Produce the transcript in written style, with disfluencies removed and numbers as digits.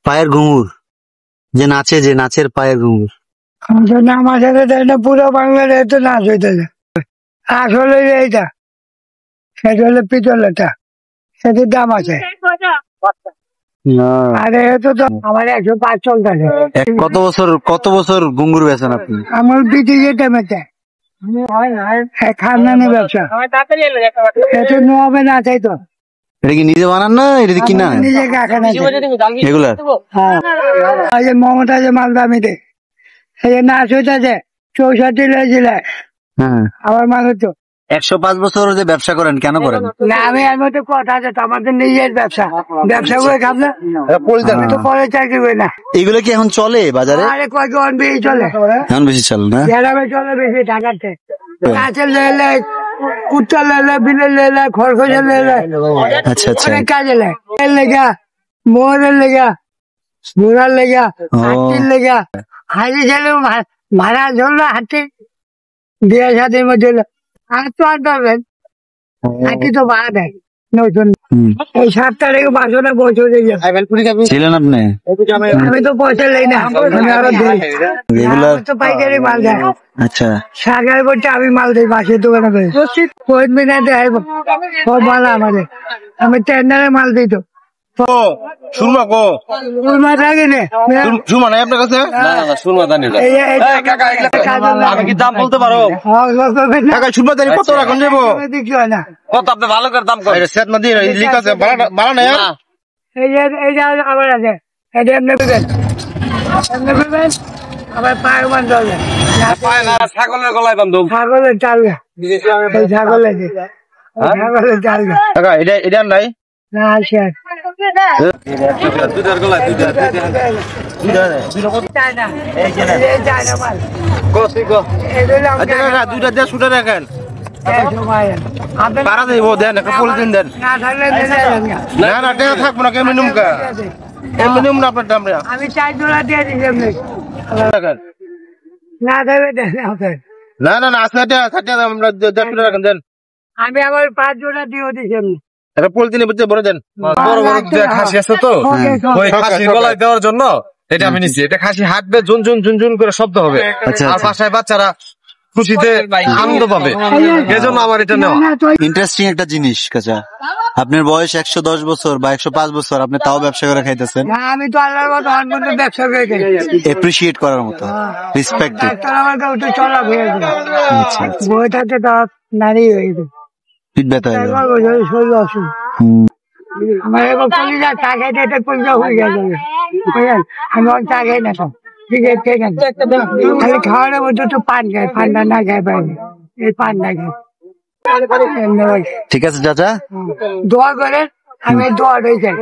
পায়ের ঘুঙুর যে নাচে, যে নাচের পায়ের ঘুঙুর। আমার সাথে তাই না, পুরো বাংলাদেশে তো নাচ হইতেছে। আসলে এইটা, সেটা হলো পিতলেরটা, সেটার দাম আছে। আর এটা তো আমার 105 চলতেছে। কত বছর ঘুঙুর বেচেন আপনি? আমার বিটি যেতে মেতে খানদানি ব্যবসা, এটা নোয়াবে না চাই তো। এটা কি নিজে বানান না এটা কিনা? নিজে কাখান এগুলা মমতা যে মালদামিতে এই নাচ হইতেছে 64 জেলায়। হ্যাঁ, আমার মানুষ তো 105 বছর যে ব্যবসা করেন, কেন করেন? না, আমি এর মধ্যে কথা আছে তো, আমাদের নিজের ব্যবসা করে খাব না, আমি তো পরে চাকরি করি না। এগুলো কি এখন চলে বাজারে? আরে কয়েকজন বেশি চলে, এখন বেশি চলে না? গ্রামে চলে বেশি, ঢাকাতে কাছে লেলে, কুত্তা লেলে, বিলে লেলে, খরখোশে লেলে, আচ্ছা আচ্ছা। অনেক কাজে লেগে, এর লেগা, মোহরের লেগা, ঘোড়ার লেগা, হাতির লেগা। হাতি ছেলে ভাড়া ধরলো, হাতি বিয়ে সাথের মধ্যে আর তো আর ধরবেন, হাতি তো ভাড়া দেয় নতুন। এই 7 তারিখে 500 বছর ছিলেন আপনি? আমি তো পয়সা লেই না, আমি আরো দিই। রেগুলার তো পাইকারি মাল দেয়। আচ্ছা। সাগার বলছে আমি মাল দিই বাসের দোকানে করে, কোয়েত মিনাতে সব মাল আমাদের, আমি টেন্ডারে মাল দিই তো। সুরমা কো সুরমা থাকে না, সুরমা নাই আপনার কাছে? আমি কি দাম বলতে পারো? সুরমা জানি কত রাখুন যাবো? কত আপনি ভালো করে দাম করেন? সেট না দিয়ে লিখ আছে বাড়া নাই। এই যে আমার আছে, এটা এমনি করবেন, এমনি করবেন, আবার পায়ের মান চলবে, ছাগলের গলায় বান্ধব, ছাগলের চালবে, এই ছাগলের চালবে। এটা নাই না আছে দুইটা দিয়ে শুটে রাখেন। পারা দেব দেন, একটা পলিথিন দেন। না না টেকা থাকবো না, কেমনি নুমকা এমনি নিম না আপনার দাম। আমি 4 জোড়া দিয়ে দিলাম, না দেবে দেন। না না না আছে, আমরা 150 রাখেন দেন। আমি আবার 5 জোড়া দিয়ে দিলাম, একটা পলিথিনে বুঝতে ভরে দেন। বড় বড় খাসি আছে তো, ওই খাসির গলায় দেওয়ার জন্য এটা আমি নিচ্ছি। এটা খাসি হাঁটবে, ঝুনঝুন ঝুনঝুন করে শব্দ হবে, আর বাসায় বাচ্চারা খুশিতে আনন্দ পাবে, এজন্য আমার এটা নেওয়া। ইন্টারেস্টিং একটা জিনিস কাঁচা, আপনার বয়স 110 বছর বা 105 বছর, আপনি তাও ব্যবসা করে খাইতেছেন। আমি তো আল্লাহর মতো অনবরত ব্যবসা করে খাই, এপ্রিসিয়েট করার মতো, রেসপেক্টেড। আমার তো চলা হয়ে গেছে, বইটাতে তো নারী হয়ে গেছে, পিঠ ব্যথা হয়ে গেল। শরীর অসুখ। আমার এবার কলিজা চা খাইতে এটা পয়সা হয়ে গেছে, বুঝলেন? আমি অনেক চা খাই না, ঠিক আছে, খালি খাওয়ানোর মধ্যে তো পান খাই, পানটা না খাই পাইনি, এই পান না খাই। ঠিক আছে চাচা, দোয়া করেন, আমি দোয়া রয়ে যাই।